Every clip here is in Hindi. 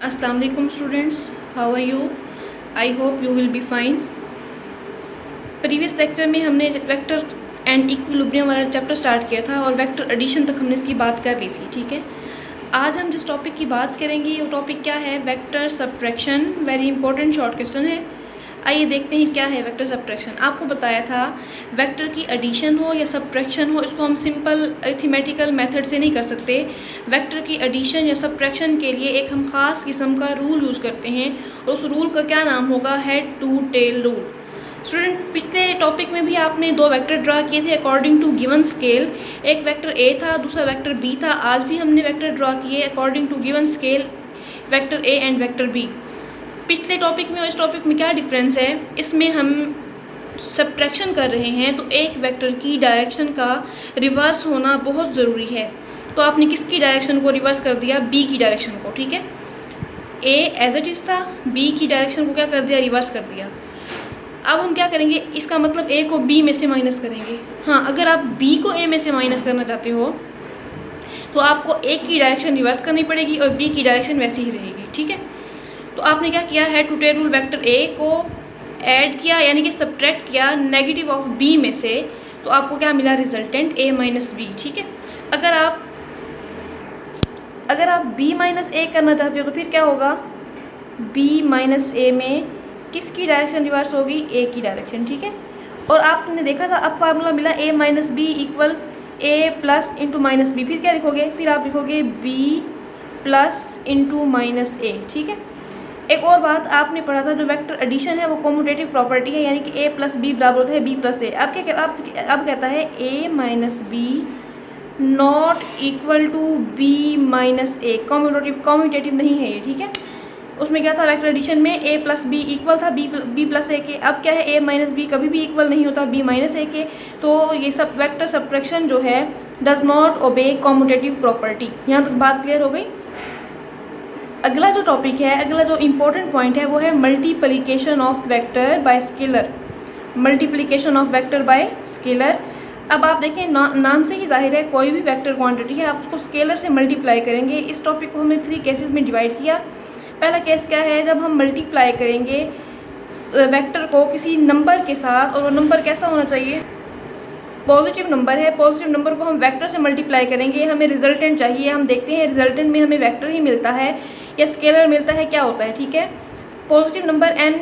अस्सलाम वालेकुम students, how are you? I hope you will be fine. Previous lecture में हमने वेक्टर एंड इक्विलिब्रियम वाला चैप्टर स्टार्ट किया था और वेक्टर एडिशन तक हमने इसकी बात कर ली थी। ठीक है, आज हम जिस टॉपिक की बात करेंगे वो टॉपिक क्या है? Vector subtraction. Very important short question है। आइए देखते हैं क्या है वेक्टर सब्ट्रैक्शन। आपको बताया था वेक्टर की एडिशन हो या सब्ट्रैक्शन हो, इसको हम सिंपल अरिथमेटिकल मेथड से नहीं कर सकते। वेक्टर की एडिशन या सब्ट्रैक्शन के लिए एक हम ख़ास किस्म का रूल यूज़ करते हैं और उस रूल का क्या नाम होगा? Head to tail rule. Student, पिछले टॉपिक में भी आपने दो वेक्टर ड्रा किए थे अकॉर्डिंग टू गिवन स्केल। एक वेक्टर ए था, दूसरा वेक्टर बी था। आज भी हमने वेक्टर ड्रा किए according to given scale, vector A and vector B. पिछले टॉपिक में और इस टॉपिक में क्या डिफरेंस है? इसमें हम सब्ट्रैक्शन कर रहे हैं तो एक वेक्टर की डायरेक्शन का रिवर्स होना बहुत ज़रूरी है। तो आपने किसकी डायरेक्शन को रिवर्स कर दिया? बी की डायरेक्शन को। ठीक है, ए एज इट इज़ था, बी की डायरेक्शन को क्या कर दिया? रिवर्स कर दिया। अब हम क्या करेंगे? इसका मतलब ए को बी में से माइनस करेंगे। हाँ, अगर आप बी को ए में से माइनस करना चाहते हो तो आपको ए की डायरेक्शन रिवर्स करनी पड़ेगी और बी की डायरेक्शन वैसी ही रहेगी। ठीक है, तो आपने क्या किया? Head to tail rule, vector A को ऐड किया यानी कि सब्ट्रैक्ट किया नेगेटिव ऑफ बी में से, तो आपको क्या मिला? रिजल्टेंट ए माइनस बी। ठीक है, अगर आप बी माइनस ए करना चाहते हो तो फिर क्या होगा? बी माइनस ए में किसकी डायरेक्शन रिवर्स होगी? ए की डायरेक्शन। ठीक है, और आपने देखा था अब फार्मूला मिला ए माइनस बी इक्वल ए प्लस इंटू माइनस बी। फिर क्या लिखोगे? फिर आप लिखोगे बी प्लस इंटू माइनस ए। ठीक है, एक और बात आपने पढ़ा था, जो वेक्टर एडिशन है वो कॉम्यूटेटिव प्रॉपर्टी है, यानी कि ए प्लस बी बराबर होता है बी प्लस ए। अब कहता है A minus B not equal to B minus A. Commutative नहीं है ये। ठीक है, उसमें क्या था? वेक्टर एडिशन में ए प्लस बी इक्वल था बी प्लस ए के। अब क्या है? ए माइनस बी कभी भी इक्वल नहीं होता बी माइनस ए के। तो ये सब वेक्टर सब्ट्रैक्शन जो है does not obey commutative property. यहाँ तक बात क्लियर हो गई? अगला जो टॉपिक है, अगला जो इम्पोर्टेंट पॉइंट है वो है multiplication of vector by scalar. Multiplication of vector by scalar. अब आप देखें, नाम से ही जाहिर है कोई भी वेक्टर क्वांटिटी है आप उसको स्केलर से मल्टीप्लाई करेंगे। इस टॉपिक को हमने 3 केसेस में डिवाइड किया। पहला केस क्या है? जब हम मल्टीप्लाई करेंगे वेक्टर को किसी नंबर के साथ, और वो नंबर कैसा होना चाहिए? पॉजिटिव नंबर है। पॉजिटिव नंबर को हम वेक्टर से मल्टीप्लाई करेंगे, हमें रिजल्टेंट चाहिए। हम देखते हैं रिजल्टेंट में हमें वेक्टर ही मिलता है या स्केलर मिलता है, क्या होता है? ठीक है, positive number n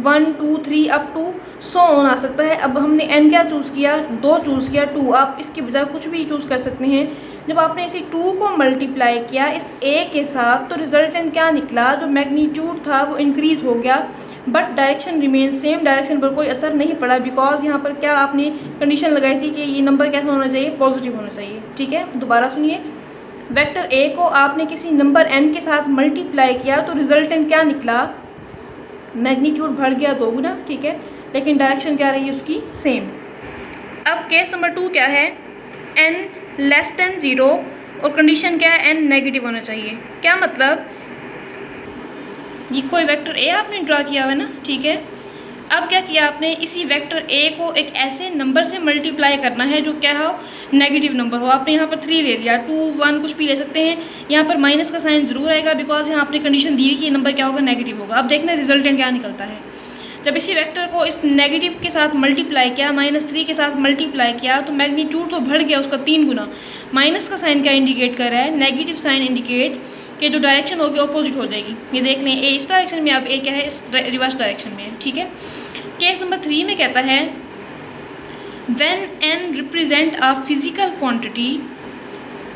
1 2 3 up to 100 आ सकता है। अब हमने n क्या चूज़ किया? 2 चूज़ किया, 2। आप इसके बजाय कुछ भी चूज़ कर सकते हैं। जब आपने इसी 2 को मल्टीप्लाई किया इस a के साथ तो रिजल्टेंट क्या निकला? जो मैग्नीट्यूड था वो इंक्रीज़ हो गया, but direction remain same. Direction पर कोई असर नहीं पड़ा, बिकॉज यहाँ पर क्या आपने कंडीशन लगाई थी कि ये नंबर कैसा होना चाहिए? पॉजिटिव होना चाहिए। ठीक है, दोबारा सुनिए। वेक्टर ए को आपने किसी नंबर n के साथ मल्टीप्लाई किया तो रिजल्टेंट क्या निकला? मैग्नीट्यूड बढ़ गया 2 गुना। ठीक है, लेकिन डायरेक्शन क्या रही उसकी? सेम। अब केस नंबर 2 क्या है? n लेस देन 0 और कंडीशन क्या है? n नेगेटिव होना चाहिए। क्या मतलब? ये कोई वेक्टर ए आपने ड्रा किया हुआ है ना। ठीक है, अब क्या किया आपने? इसी वेक्टर ए को एक ऐसे नंबर से मल्टीप्लाई करना है जो क्या हो? नेगेटिव नंबर हो। आपने यहाँ पर 3 ले लिया, 2 1 कुछ भी ले सकते हैं। यहाँ पर माइनस का साइन जरूर आएगा, बिकॉज यहाँ आपने कंडीशन दी हुई कि ये नंबर क्या होगा? नेगेटिव होगा। अब देखना रिजल्टेंट क्या निकलता है। जब इसी वेक्टर को इस नेगेटिव के साथ मल्टीप्लाई किया, -3 के साथ मल्टीप्लाई किया, तो मैग्नीट्यूड तो बढ़ गया उसका 3 गुना। माइनस का साइन क्या इंडिकेट कर रहा है? नेगेटिव साइन इंडिकेट कि जो डायरेक्शन होगी अपोजिट हो जाएगी। ये देख लें, ए इस डायरेक्शन में, अब ए क्या है? इस रिवर्स डायरेक्शन में है। ठीक है, केस नंबर 3 में कहता है when n represent a physical quantity.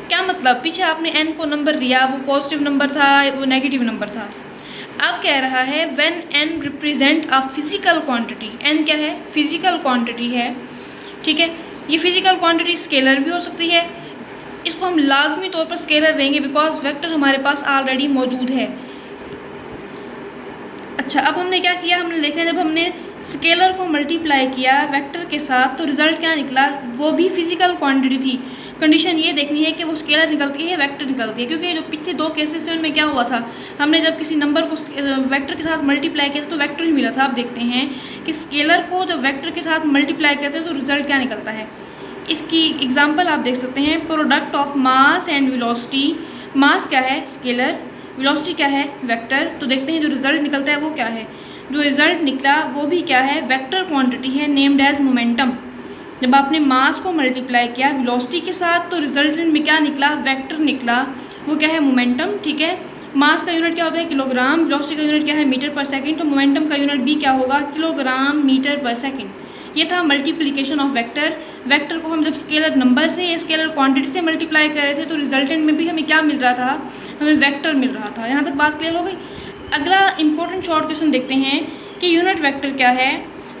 क्या मतलब? पीछे आपने n को नंबर लिया, वो पॉजिटिव नंबर था, वो नेगेटिव नंबर था। अब कह रहा है when n represent a physical quantity. n क्या है? फिजिकल क्वांटिटी है। ठीक है, ये फिजिकल क्वांटिटी स्केलर भी हो सकती है। इसको हम लाजमी तौर पर स्केलर लेंगे बिकॉज वेक्टर हमारे पास ऑलरेडी मौजूद है। अच्छा, अब हमने क्या किया? हमने देखा जब हमने स्केलर को मल्टीप्लाई किया वेक्टर के साथ तो रिजल्ट क्या निकला? वो भी फिजिकल क्वांटिटी थी। कंडीशन ये देखनी है कि वो स्केलर निकलती है, वेक्टर निकलती है, क्योंकि जो पिछले 2 केसेस थे उनमें क्या हुआ था? हमने जब किसी नंबर को वेक्टर के साथ मल्टीप्लाई किया था तो वेक्टर ही मिला था। आप देखते हैं कि स्केलर को जब वेक्टर के साथ मल्टीप्लाई करते हैं तो रिजल्ट क्या निकलता है। इसकी एग्जाम्पल आप देख सकते हैं, product of mass and velocity. Mass क्या है? स्केलर, वेलोसिटी क्या है, वेक्टर। तो देखते हैं जो रिजल्ट निकलता है वो क्या है। जो रिजल्ट निकला वो भी क्या है, वेक्टर क्वांटिटी है नेम्ड एज मोमेंटम। जब आपने मास को मल्टीप्लाई किया वेलोसिटी के साथ तो रिजल्टेंट में क्या निकला, वेक्टर निकला, वो क्या है, मोमेंटम। ठीक है, मास का यूनिट क्या होता है, किलोग्राम, वेलोसिटी का यूनिट क्या है, मीटर पर सेकंड, तो मोमेंटम का यूनिट भी क्या होगा, किलोग्राम मीटर पर सेकंड। ये था मल्टीप्लिकेशन ऑफ वेक्टर। वेक्टर को हम जब स्केलर नंबर से या स्केलर क्वांटिटी से मल्टीप्लाई कर रहे थे तो रिजल्टेंट में भी हमें क्या मिल रहा था, हमें वेक्टर मिल रहा था। यहाँ तक बात क्लियर हो गई। अगला इंपॉर्टेंट शॉर्ट क्वेश्चन देखते हैं कि यूनिट वेक्टर क्या है।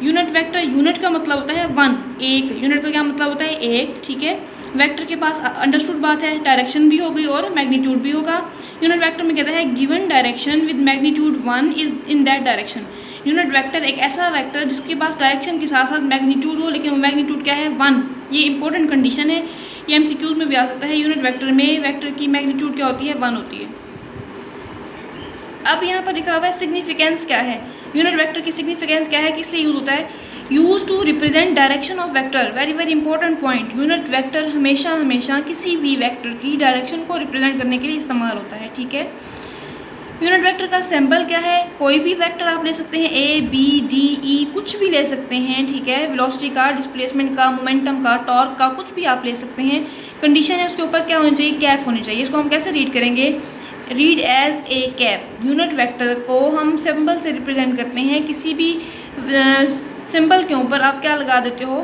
यूनिट वेक्टर, यूनिट का मतलब होता है वन, एक। यूनिट का क्या मतलब होता है, एक। ठीक है, वेक्टर के पास अंडरस्टूड बात है, डायरेक्शन भी हो गई और मैग्नीट्यूड भी होगा। यूनिट वेक्टर में कहता है given direction with magnitude 1 is in that direction. Unit vector एक ऐसा वेक्टर जिसके पास डायरेक्शन के साथ साथ मैग्नीट्यूड हो, लेकिन वो मैग्नीट्यूड क्या है, 1। ये इंपॉर्टेंट कंडीशन है, ये एमसीक्यूज में भी आ सकता है। यूनिट वेक्टर में वेक्टर की मैग्नीट्यूड क्या होती है, 1 होती है। अब यहाँ पर लिखा हुआ है सिग्निफिकेंस क्या है। यूनिट वेक्टर की सिग्निफिकेंस क्या है, किस लिए यूज होता है, use to represent direction of vector. Very very important point. Unit vector हमेशा हमेशा किसी भी वेक्टर की डायरेक्शन को रिप्रेजेंट करने के लिए इस्तेमाल होता है। ठीक है, यूनिट वेक्टर का सिंबल क्या है, कोई भी वेक्टर आप ले सकते हैं, ए बी डी ई, कुछ भी ले सकते हैं। ठीक है, वेलोसिटी का, डिस्प्लेसमेंट का, मोमेंटम का, टॉर्क का, कुछ भी आप ले सकते हैं। कंडीशन है उसके ऊपर क्या होनी चाहिए, कैप होनी चाहिए। इसको हम कैसे रीड करेंगे, read as a cap. Unit vector को हम सिंबल से रिप्रेजेंट करते हैं। किसी भी सिंबल के ऊपर आप क्या लगा देते हो,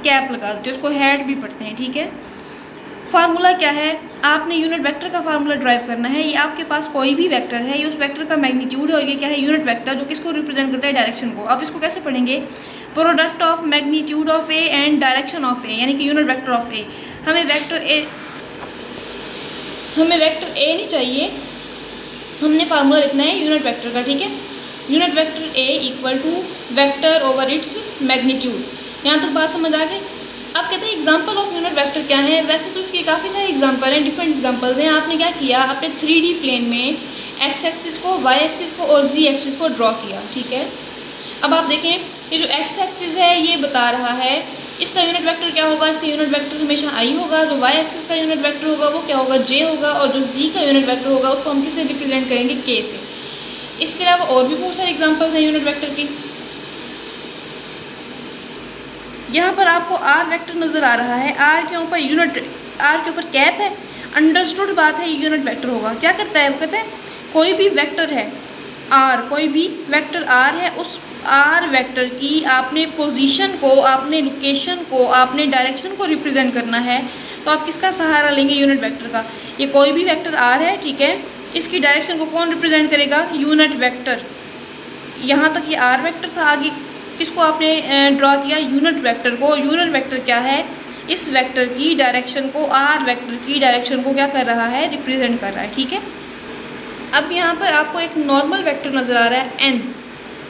कैप लगा देते हो, उसको हेड भी पढ़ते हैं। ठीक है, फार्मूला क्या है, आपने यूनिट वेक्टर का फार्मूला ड्राइव करना है। ये आपके पास कोई भी वेक्टर है, ये उस वेक्टर का मैग्नीट्यूड है और ये क्या है, यूनिट वेक्टर, जो किसको रिप्रेजेंट करता है, डायरेक्शन को। आप इसको कैसे पढ़ेंगे, product of magnitude of A and direction of A, यानी कि यूनिट वेक्टर ऑफ ए। हमें वेक्टर ए नहीं चाहिए, हमने फार्मूला लिखना है यूनिट वेक्टर का। ठीक है, unit vector A equal to vector over its magnitude. यहाँ तक बात समझ आ गई। अब कहते हैं एग्जाम्पल ऑफ यूनिट वेक्टर क्या है। वैसे तो इसके काफ़ी सारे एग्जाम्पल हैं, डिफरेंट एग्जाम्पल्स हैं। आपने क्या किया, आपने 3D प्लेन में एक्स एक्सिस को, वाई एक्सिस को और जी एक्सिस को ड्रॉ किया। ठीक है, अब आप देखें ये जो एक्स एक्सिस है ये बता रहा है इसका यूनिट वेक्टर क्या होगा, इसका यूनिट वेक्टर हमेशा आई होगा। जो वाई एक्सिस का यूनिट वेक्टर होगा वो क्या होगा, जे होगा। और जो जी का यूनिट वेक्टर होगा उसको हम किससे रिप्रेजेंट करेंगे, के से। इसके अलावा और भी बहुत सारे एग्जाम्पल्स हैं यूनिट वेक्टर की। यहाँ पर आपको आर वेक्टर नज़र आ रहा है, आर के ऊपर कैप है। अंडरस्टूड बात है, ये यूनिट वेक्टर होगा। क्या करता है, वो कहते हैं कोई भी वेक्टर है आर, कोई भी वेक्टर आर है, उस आर वेक्टर की आपने पोजीशन को, आपने लोकेशन को, आपने डायरेक्शन को रिप्रेजेंट करना है तो आप किसका सहारा लेंगे, यूनिट वेक्टर का। ये कोई भी वेक्टर आर है, ठीक है, इसकी डायरेक्शन को कौन रिप्रेजेंट करेगा, यूनिट वेक्टर। यहाँ तक ये आर वेक्टर था, आगे किसको आपने ड्रॉ किया, यूनिट वेक्टर को। यूनिट वेक्टर क्या है, इस वेक्टर की डायरेक्शन को, आर वेक्टर की डायरेक्शन को क्या कर रहा है, रिप्रेजेंट कर रहा है। ठीक है, अब यहाँ पर आपको एक नॉर्मल वेक्टर नज़र आ रहा है एन।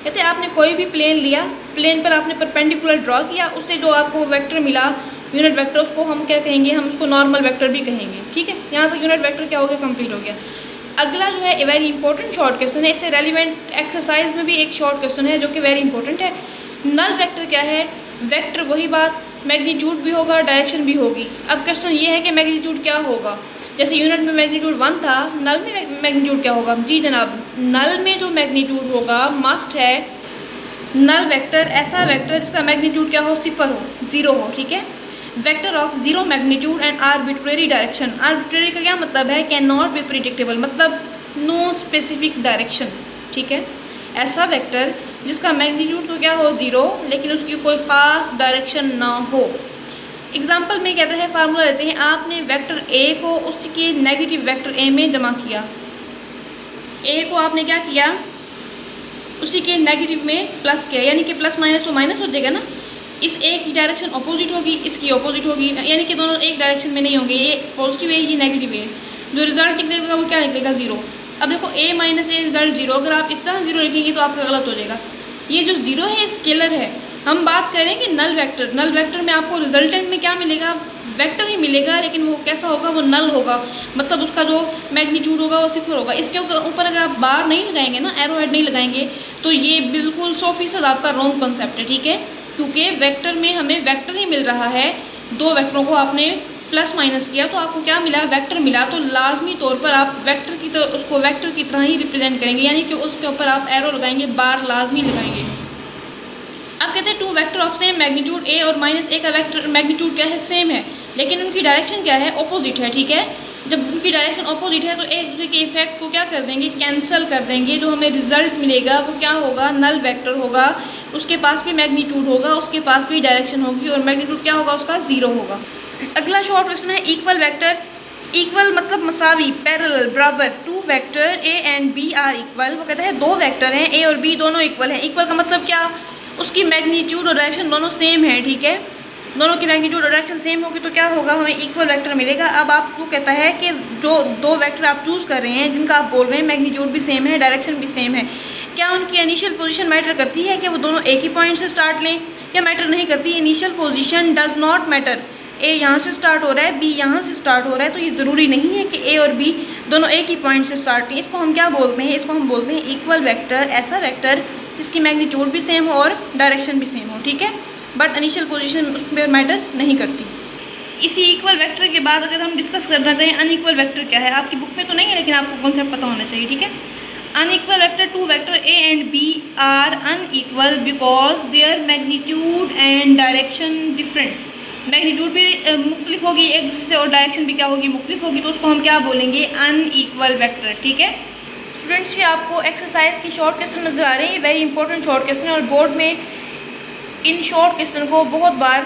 कहते हैं आपने कोई भी प्लेन लिया, प्लेन पर आपने परपेंडिकुलर ड्रॉ किया, उससे जो आपको वेक्टर मिला यूनिट वेक्टर, उसको हम क्या कहेंगे, हम उसको नॉर्मल वेक्टर भी कहेंगे। ठीक है, यहाँ तक यूनिट वेक्टर क्या हो गया, कंप्लीट हो गया। अगला जो है वेरी इंपॉर्टेंट शॉर्ट क्वेश्चन है, इससे रेलिवेंट एक्सरसाइज में भी एक शॉर्ट क्वेश्चन है जो कि वेरी इंपॉर्टेंट है। नल वेक्टर क्या है, वेक्टर वही बात, मैग्नीट्यूड भी होगा, डायरेक्शन भी होगी। अब क्वेश्चन ये है कि मैग्नीट्यूड क्या होगा, जैसे यूनिट में मैग्नीट्यूड 1 था, नल में मैग्नीट्यूड क्या होगा। जी जनाब, नल में जो मैग्नीट्यूड होगा मस्ट है नल वेक्टर ऐसा वेक्टर जिसका मैग्नीट्यूड क्या हो, 0 हो, 0 हो। ठीक है, vector of 0 magnitude and arbitrary direction. Arbitrary का क्या मतलब है, कैन नॉट बी प्रिडिक्टेबल, मतलब नो स्पेसिफिक डायरेक्शन। ठीक है, ऐसा वेक्टर जिसका मैग्नीट्यूड तो क्या हो, 0, लेकिन उसकी कोई ख़ास डायरेक्शन ना हो। एग्जाम्पल में कहते हैं, फार्मूला लेते हैं, आपने वेक्टर ए को उसके नेगेटिव वेक्टर ए में जमा किया। ए को आपने क्या किया, उसी के नेगेटिव में प्लस किया, यानी कि प्लस माइनस तो माइनस हो जाएगा ना। इस ए की डायरेक्शन अपोजिट होगी, इसकी अपोजिट होगी, यानी कि दोनों एक डायरेक्शन में नहीं होंगे। ये पॉजिटिव है, ये नेगेटिव है। जो रिजल्ट निकलेगा वो क्या निकलेगा, 0। अब देखो a माइनस ए रिजल्ट 0, अगर आप इस तरह 0 लिखेंगे तो आपका गलत हो जाएगा। ये जो 0 है स्केलर है। हम बात करें कि नल वेक्टर, नल वेक्टर में आपको रिजल्टेंट में क्या मिलेगा, वेक्टर ही मिलेगा, लेकिन वो कैसा होगा, वो नल होगा, मतलब उसका जो मैग्नीट्यूड होगा वो 0 होगा। इसके ऊपर अगर आप बार नहीं लगाएंगे ना, एरो हेड नहीं लगाएंगे, तो ये बिल्कुल 100% आपका रॉन्ग कॉन्सेप्ट है। ठीक है, क्योंकि वेक्टर में हमें वेक्टर ही मिल रहा है, 2 वेक्टरों को आपने प्लस माइनस किया तो आपको क्या मिला, वेक्टर मिला। तो लाजमी तौर पर आप वेक्टर की तरह उसको वेक्टर की तरह ही रिप्रेजेंट करेंगे, यानी कि उसके ऊपर आप एरो लगाएंगे, बार लाजमी लगाएंगे। अब कहते हैं two vector of same magnitude A और माइनस ए का वेक्टर मैग्नीट्यूड क्या है, सेम है, लेकिन उनकी डायरेक्शन क्या है, ऑपोजिट है। ठीक है, जब उनकी डायरेक्शन ऑपोजिट है तो एक दूसरे के इफेक्ट को क्या कर देंगे, कैंसिल कर देंगे। जो हमें रिजल्ट मिलेगा वो क्या होगा, नल वेक्टर होगा। उसके पास भी मैग्नीट्यूड होगा, उसके पास भी डायरेक्शन होगी और मैग्नीट्यूड क्या होगा, उसका 0 होगा। अगला शॉर्ट क्वेश्चन है इक्वल वेक्टर। इक्वल मतलब मसावी, पैरेलल, बराबर। Two vector A and B are equal. वो कहता है दो वेक्टर हैं, ए और बी दोनों इक्वल हैं। इक्वल का मतलब क्या, उसकी मैग्नीट्यूड और डायरेक्शन दोनों सेम है। ठीक है, दोनों की मैग्नीट्यूड और डायरेक्शन सेम होगी तो क्या होगा, हमें इक्वल वेक्टर मिलेगा। अब आपको कहता है कि जो दो वेक्टर आप चूज़ कर रहे हैं, जिनका आप बोल रहे हैं मैग्नीट्यूड भी सेम है, डायरेक्शन भी सेम है, क्या उनकी इनिशियल पोजीशन मैटर करती है कि वो दोनों एक ही पॉइंट से स्टार्ट लें, या मैटर नहीं करती। Initial position does not matter. ए यहाँ से स्टार्ट हो रहा है, बी यहाँ से स्टार्ट हो रहा है, तो ये ज़रूरी नहीं है कि ए और बी दोनों एक ही पॉइंट से स्टार्ट लें। इसको हम क्या बोलते हैं, इसको हम बोलते हैं इक्वल वेक्टर। ऐसा वेक्टर जिसकी मैग्नीट्यूड भी सेम हो और डायरेक्शन भी सेम हो। ठीक है, बट इनिशियल पोजीशन उसमें मैटर नहीं करती। इसी इक्वल वेक्टर के बाद अगर हम डिस्कस करना चाहें अनइक्वल वेक्टर क्या है, आपकी बुक में तो नहीं है लेकिन आपको कॉन्सेप्ट पता होना चाहिए। ठीक है, unequal vector, two vector A and B are unequal because their magnitude and direction different. Magnitude भी मुख्तलिफ होगी एक दूसरे से और डायरेक्शन भी क्या होगी, मुख्तलिफ होगी, तो उसको हम क्या बोलेंगे, अनइक्वल वेक्टर। ठीक है स्टूडेंट्स, ये आपको एक्सरसाइज की शॉर्ट क्वेश्चन नजर आ रहे हैं, वेरी इंपॉर्टेंट शॉर्ट क्वेश्चन है और बोर्ड में इन शॉर्ट क्वेश्चन को बहुत बार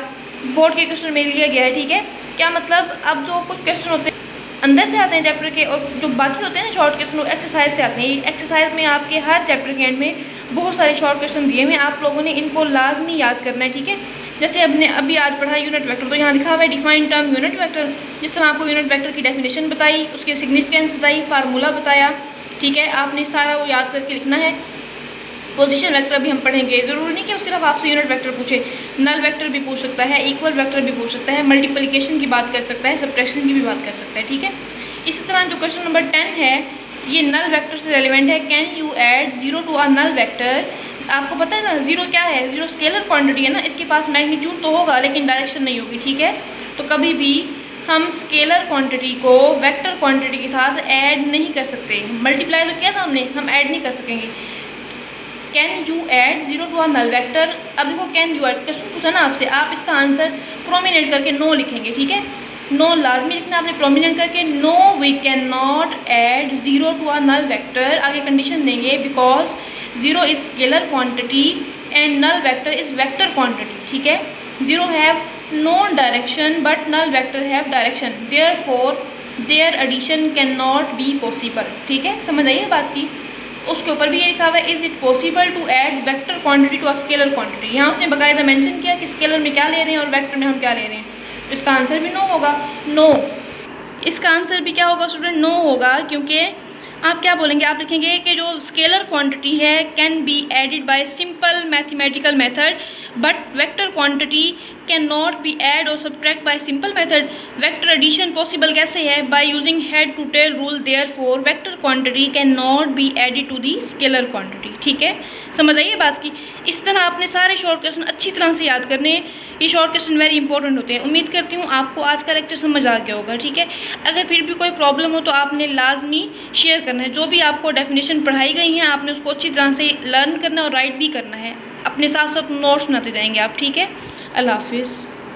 बोर्ड के क्वेश्चन में लिया गया है। ठीक है, क्या मतलब, अब जो कुछ क्वेश्चन होते हैं अंदर से आते हैं चैप्टर के, और जो बाकी होते हैं ना शॉर्ट क्वेश्चन वो एक्सरसाइज से आते हैं। एक्सरसाइज में आपके हर चैप्टर के एंड में बहुत सारे शॉर्ट क्वेश्चन दिए हुए हैं, आप लोगों ने इनको लाजमी याद करना है। ठीक है, जैसे हमने अभी आज पढ़ा यूनिट वेक्टर, तो यहाँ लिखा हुआ है डिफाइन टर्म यूनिट वेक्टर। जिस तरह आपको यूनिट वेक्टर की डेफिनेशन बताई, उसके सिग्निफिकेंस बताई, फार्मूला बताया। ठीक है, आपने सारा वो याद करके लिखना है। पोजीशन वेक्टर भी हम पढ़ेंगे, ज़रूरी नहीं कि वो सिर्फ आपसे यूनिट वेक्टर पूछे, नल वेक्टर भी पूछ सकता है, इक्वल वेक्टर भी पूछ सकता है, मल्टीप्लिकेशन की बात कर सकता है, सब्ट्रैक्शन की भी बात कर सकता है। ठीक है, इसी तरह जो क्वेश्चन नंबर 10 है ये नल वेक्टर से रेलिवेंट है। Can you add 0 to a null vector. आपको पता है ना 0 क्या है, 0 स्केलर क्वांटिटी है ना, इसके पास मैग्नीट्यूड तो होगा लेकिन डायरेक्शन नहीं होगी। ठीक है, तो कभी भी हम स्केलर क्वांटिटी को वेक्टर क्वांटिटी के साथ ऐड नहीं कर सकते। मल्टीप्लाई तो किया था हमने, हम ऐड नहीं कर सकेंगे। Can you add 0 to a null vector. अब देखो कैन यू ऐड क्वेश्चन पूछा ना आपसे, आप इसका आंसर प्रोमिनेंट करके नो लिखेंगे। ठीक है, नो लाजमी लिखना आपने प्रोमिनेंट करके। No we can not add 0 to a null vector. आगे कंडीशन देंगे because 0 is scalar quantity and null vector is vector quantity. ठीक है, 0 have no direction but null vector have direction, therefore their addition can not be possible. ठीक है, समझ आइए बात की। उसके ऊपर भी ये लिखा हुआ है is it possible to add vector quantity to a scalar quantity. यहाँ उसने बाकायदा मेंशन किया कि स्केलर में क्या ले रहे हैं और वेक्टर में हम क्या ले रहे हैं, तो इसका आंसर भी नो होगा। नो, इसका आंसर भी क्या होगा स्टूडेंट, नो होगा, क्योंकि आप क्या बोलेंगे, आप लिखेंगे कि जो स्केलर क्वांटिटी है can be added by simple mathematical method but vector quantity can not be add और subtract by simple method. Vector addition possible कैसे है, by using head to tail rule, therefore vector quantity can not be added to the scalar quantity. ठीक है, समझ आइए बात की। इस तरह आपने सारे शॉर्ट क्वेश्चन अच्छी तरह से याद करने हैं, ये शॉर्ट क्वेश्चन वेरी इंपॉर्टेंट होते हैं। उम्मीद करती हूँ आपको आज का लेक्चर समझ आ गया होगा। ठीक है, अगर फिर भी कोई प्रॉब्लम हो तो आपने लाजमी शेयर करना है। जो भी आपको डेफिनेशन पढ़ाई गई हैं आपने उसको अच्छी तरह से लर्न करना और राइट भी करना है, अपने साथ साथ नोट्स बनाते जाएंगे आप। ठीक है, अल्लाह हाफिज़।